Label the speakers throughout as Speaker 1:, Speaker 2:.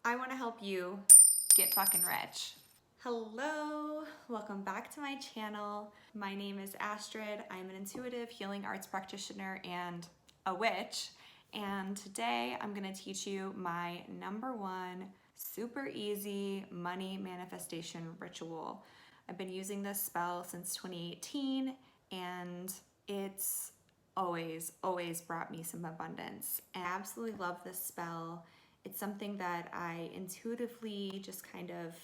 Speaker 1: I want to help you get fucking rich. Hello, welcome back to my channel. My name is Astrid. I'm an intuitive healing arts practitioner and a witch. And today I'm going to teach you my #1 super easy money manifestation ritual. I've been using this spell since 2018 and it's always brought me some abundance. I absolutely love this spell. It's something that I intuitively just kind of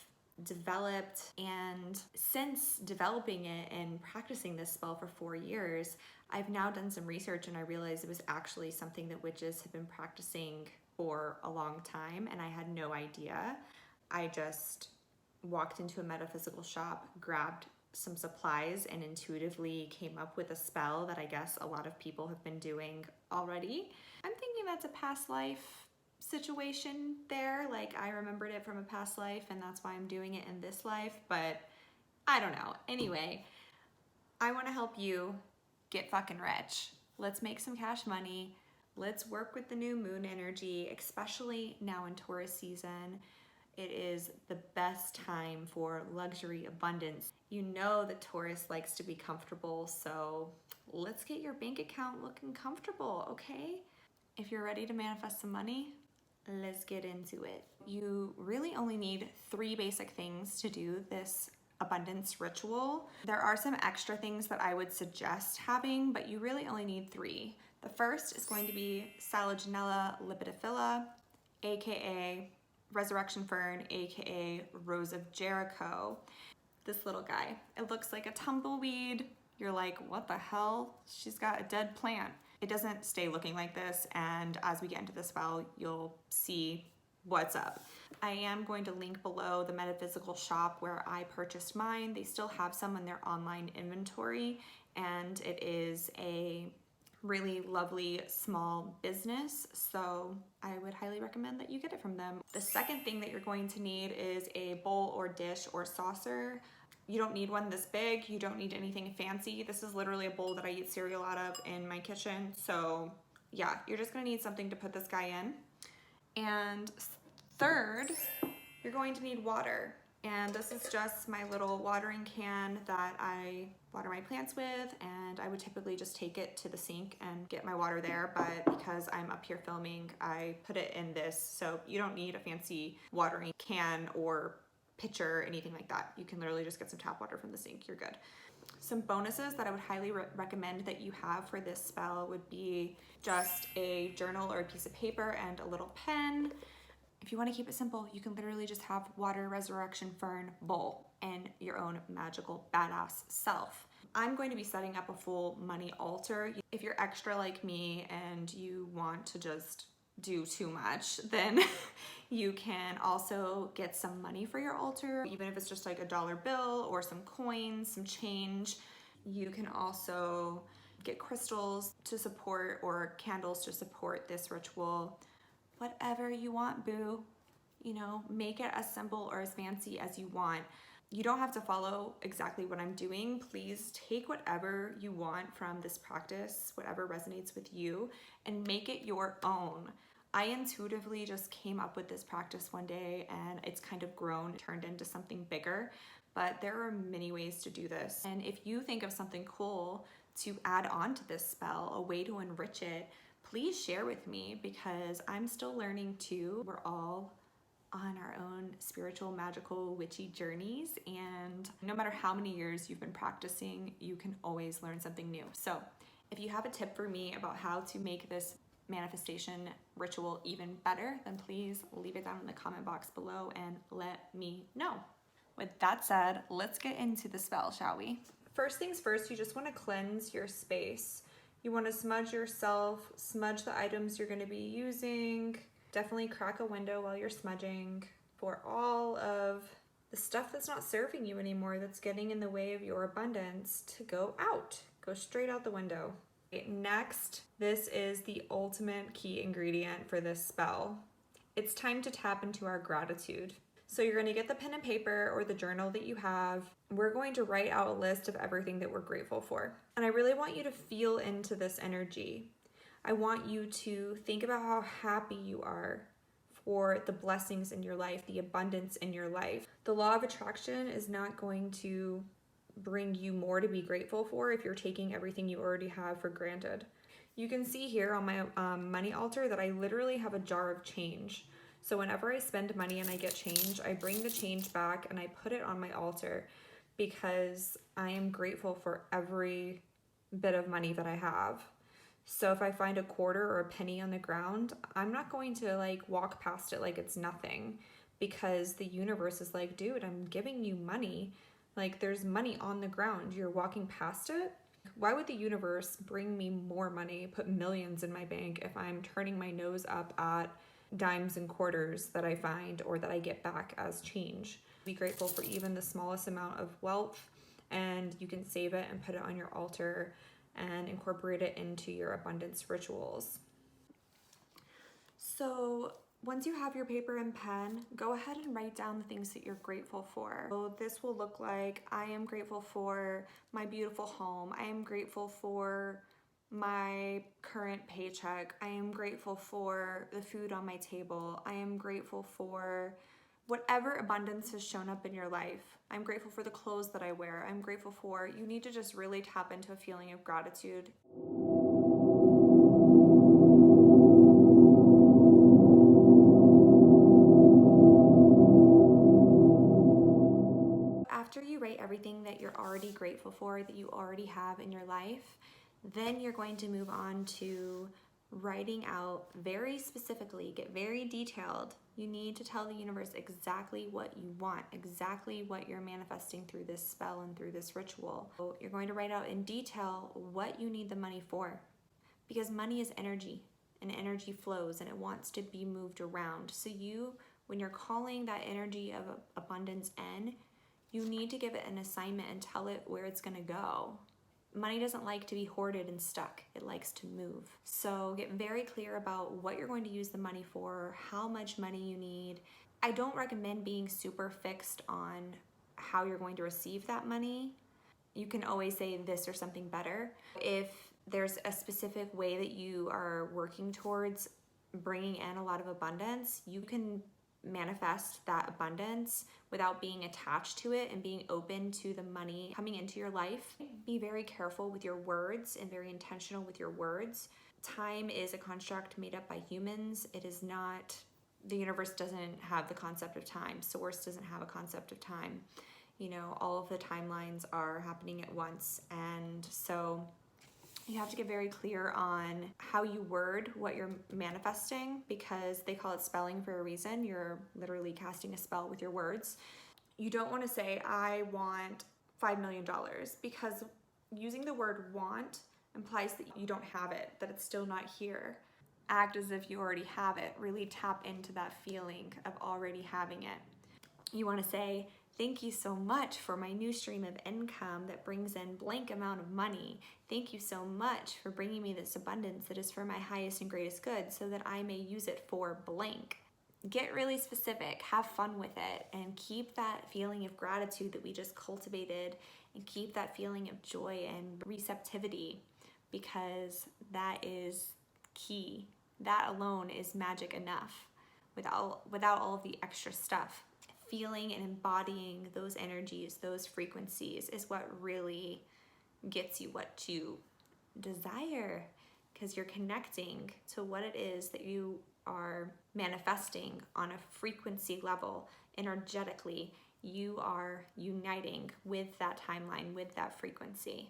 Speaker 1: developed, and since developing it and practicing this spell for 4 years, I've now done some research and I realized it was actually something that witches have been practicing for a long time and I had no idea. I just walked into a metaphysical shop, grabbed some supplies, and intuitively came up with a spell that I guess a lot of people have been doing already. I'm thinking that's a past life situation there. Like, I remembered it from a past life and that's why I'm doing it in this life, but I don't know. Anyway, I want to help you get fucking rich. Let's make some cash money. Let's work with the new moon energy, especially now in Taurus season. It is the best time for luxury abundance. You know that Taurus likes to be comfortable, so let's get your bank account looking comfortable, okay? If you're ready to manifest some money, let's get into it. You really only need 3 basic things to do this abundance ritual. There are some extra things that I would suggest having, but you really only need 3. The first is going to be Salaginella lepidophylla, aka Resurrection Fern, aka Rose of Jericho. This little guy. It looks like a tumbleweed. You're like, what the hell? She's got a dead plant. It doesn't stay looking like this, and as we get into the spell, you'll see what's up. I am going to link below the metaphysical shop where I purchased mine. They still have some in their online inventory, and it is a really lovely small business, so I would highly recommend that you get it from them. The second thing that you're going to need is a bowl or dish or saucer. You don't need one this big. You don't need anything fancy. This is literally a bowl that I eat cereal out of in my kitchen. So yeah, you're just gonna need something to put this guy in. And third, you're going to need water. And this is just my little watering can that I water my plants with, and I would typically just take it to the sink and get my water there, but because I'm up here filming, I put it in this, so you don't need a fancy watering can or pitcher or anything like that. You can literally just get some tap water from the sink, you're good. Some bonuses that I would highly recommend that you have for this spell would be just a journal or a piece of paper and a little pen. If you want to keep it simple, you can literally just have water, resurrection, fern, bowl, and your own magical badass self. I'm going to be setting up a full money altar. If you're extra like me and you want to just do too much, then you can also get some money for your altar, even if it's just like a dollar bill or some coins, some change. You can also get crystals to support or candles to support this ritual. Whatever you want, boo. You know, make it as simple or as fancy as you want. You don't have to follow exactly what I'm doing. Please take whatever you want from this practice, whatever resonates with you, and make it your own. I intuitively just came up with this practice one day and it's kind of grown, turned into something bigger, but there are many ways to do this. And if you think of something cool to add on to this spell, a way to enrich it, please share with me, because I'm still learning too. We're all on our own spiritual, magical, witchy journeys, and no matter how many years you've been practicing, you can always learn something new. So if you have a tip for me about how to make this manifestation ritual even better, then please leave it down in the comment box below and let me know. With that said, let's get into the spell, shall we? First things first, you just want to cleanse your space. You want to smudge yourself, smudge the items you're going to be using. Definitely crack a window while you're smudging for all of the stuff that's not serving you anymore, that's getting in the way of your abundance, to go out. Go straight out the window. Okay, next, this is the ultimate key ingredient for this spell. It's time to tap into our gratitude. So you're going to get the pen and paper or the journal that you have. We're going to write out a list of everything that we're grateful for. And I really want you to feel into this energy. I want you to think about how happy you are or the blessings in your life, the abundance in your life. The law of attraction is not going to bring you more to be grateful for if you're taking everything you already have for granted. You can see here on my money altar that I literally have a jar of change. So whenever I spend money and I get change, I bring the change back and I put it on my altar because I am grateful for every bit of money that I have. So if I find a quarter or a penny on the ground, I'm not going to like walk past it like it's nothing, because the universe is like, dude, I'm giving you money. Like, there's money on the ground. You're walking past it. Why would the universe bring me more money, put millions in my bank, if I'm turning my nose up at dimes and quarters that I find or that I get back as change? Be grateful for even the smallest amount of wealth, and you can save it and put it on your altar and incorporate it into your abundance rituals. So once you have your paper and pen, go ahead and write down the things that you're grateful for. So this will look like, I am grateful for my beautiful home. I am grateful for my current paycheck. I am grateful for the food on my table. I am grateful for whatever abundance has shown up in your life. I'm grateful for the clothes that I wear. I'm grateful for, you need to just really tap into a feeling of gratitude. After you write everything that you're already grateful for, that you already have in your life, then you're going to move on to writing out very specifically, get very detailed. You need to tell the universe exactly what you want, exactly what you're manifesting through this spell and through this ritual. So you're going to write out in detail what you need the money for, because money is energy and energy flows and it wants to be moved around. So you, when you're calling that energy of abundance in, you need to give it an assignment and tell it where it's going to go. Money doesn't like to be hoarded and stuck. It likes to move. So get very clear about what you're going to use the money for, how much money you need. I don't recommend being super fixed on how you're going to receive that money. You can always say this or something better. If there's a specific way that you are working towards bringing in a lot of abundance, you can manifest that abundance without being attached to it and being open to the money coming into your life. Be very careful with your words and very intentional with your words. Time is a construct made up by humans. It is not, the universe doesn't have the concept of time. Source doesn't have a concept of time. You know, all of the timelines are happening at once. And so you have to get very clear on how you word what you're manifesting, because they call it spelling for a reason. You're literally casting a spell with your words. You don't want to say, I want $5 million, because using the word want implies that you don't have it, that it's still not here. Act as if you already have it. Really tap into that feeling of already having it. You want to say, thank you so much for my new stream of income that brings in blank amount of money. Thank you so much for bringing me this abundance that is for my highest and greatest good, so that I may use it for blank. Get really specific, have fun with it, and keep that feeling of gratitude that we just cultivated, and keep that feeling of joy and receptivity, because that is key. That alone is magic enough without all of the extra stuff. Feeling and embodying those energies, those frequencies, is what really gets you what you desire, because you're connecting to what it is that you are manifesting on a frequency level. Energetically, you are uniting with that timeline, with that frequency.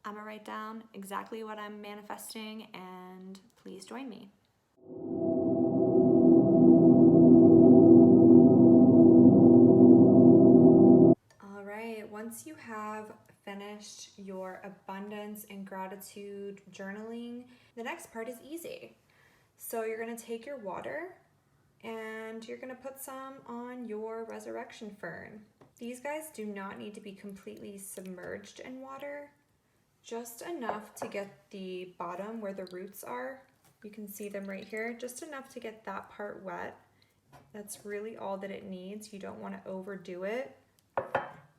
Speaker 1: I'm gonna write down exactly what I'm manifesting, and please join me. Once you have finished your abundance and gratitude journaling, the next part is easy. So you're going to take your water and you're going to put some on your resurrection fern. These guys do not need to be completely submerged in water, just enough to get the bottom where the roots are. You can see them right here, just enough to get that part wet. That's really all that it needs. You don't want to overdo it.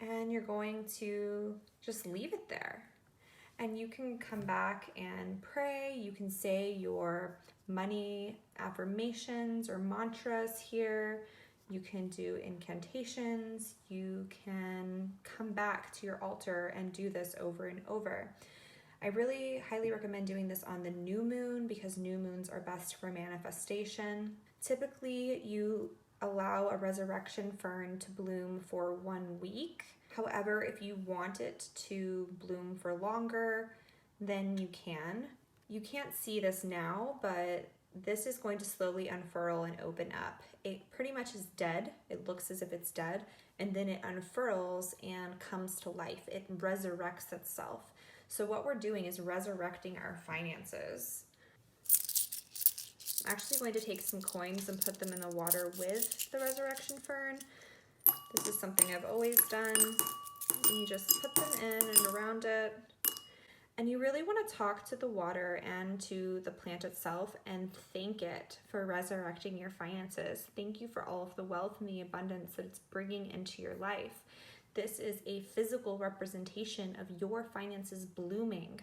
Speaker 1: And you're going to just leave it there. And you can come back and pray. You can say your money affirmations or mantras here. You can do incantations. You can come back to your altar and do this over and over. I really highly recommend doing this on the new moon because new moons are best for manifestation. Typically, you allow a resurrection fern to bloom for 1 week. However, if you want it to bloom for longer, then you can. You can't see this now, but this is going to slowly unfurl and open up. It pretty much is dead. It looks as if it's dead, and then it unfurls and comes to life. It resurrects itself. So what we're doing is resurrecting our finances. I'm actually going to take some coins and put them in the water with the resurrection fern. This is something I've always done. You just put them in and around it. And you really want to talk to the water and to the plant itself and thank it for resurrecting your finances. Thank you for all of the wealth and the abundance that it's bringing into your life. This is a physical representation of your finances blooming,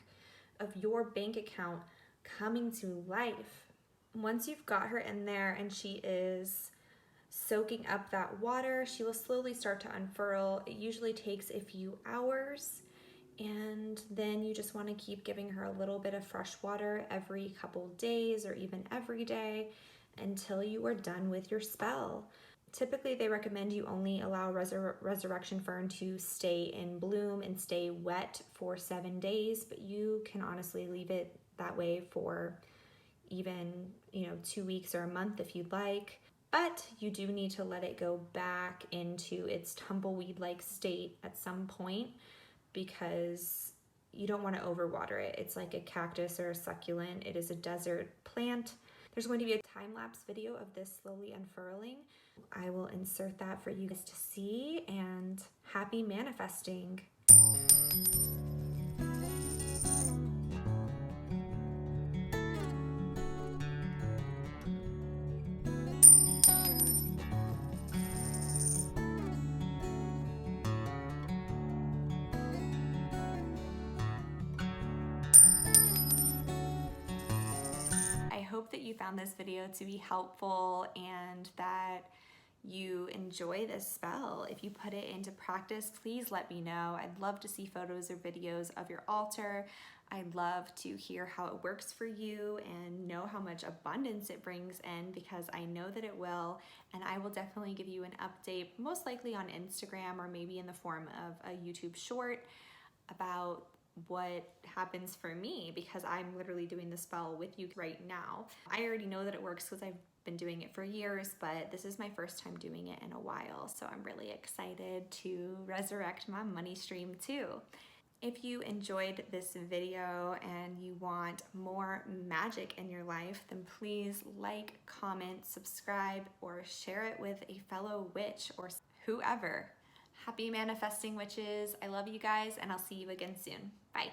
Speaker 1: of your bank account coming to life. Once you've got her in there and she is soaking up that water, she will slowly start to unfurl. It usually takes a few hours, and then you just want to keep giving her a little bit of fresh water every couple days or even every day until you are done with your spell. Typically, they recommend you only allow resurrection fern to stay in bloom and stay wet for 7 days, but you can honestly leave it that way for even 2 weeks or a month if you'd like. But you do need to let it go back into its tumbleweed-like state at some point because you don't want to overwater it. It's like a cactus or a succulent. It is a desert plant. There's going to be a time-lapse video of this slowly unfurling. I will insert that for you guys to see, and happy manifesting. I hope that you found this video to be helpful and that you enjoy this spell. If you put it into practice, please let me know. I'd love to see photos or videos of your altar. I'd love to hear how it works for you and know how much abundance it brings in, because I know that it will, and I will definitely give you an update, most likely on Instagram or maybe in the form of a YouTube short about what happens for me, because I'm literally doing the spell with you right now. I already know that it works because I've been doing it for years, but this is my first time doing it in a while, so I'm really excited to resurrect my money stream too. If you enjoyed this video and you want more magic in your life, then please like, comment, subscribe, or share it with a fellow witch or whoever. Happy manifesting, witches. I love you guys, and I'll see you again soon. Bye.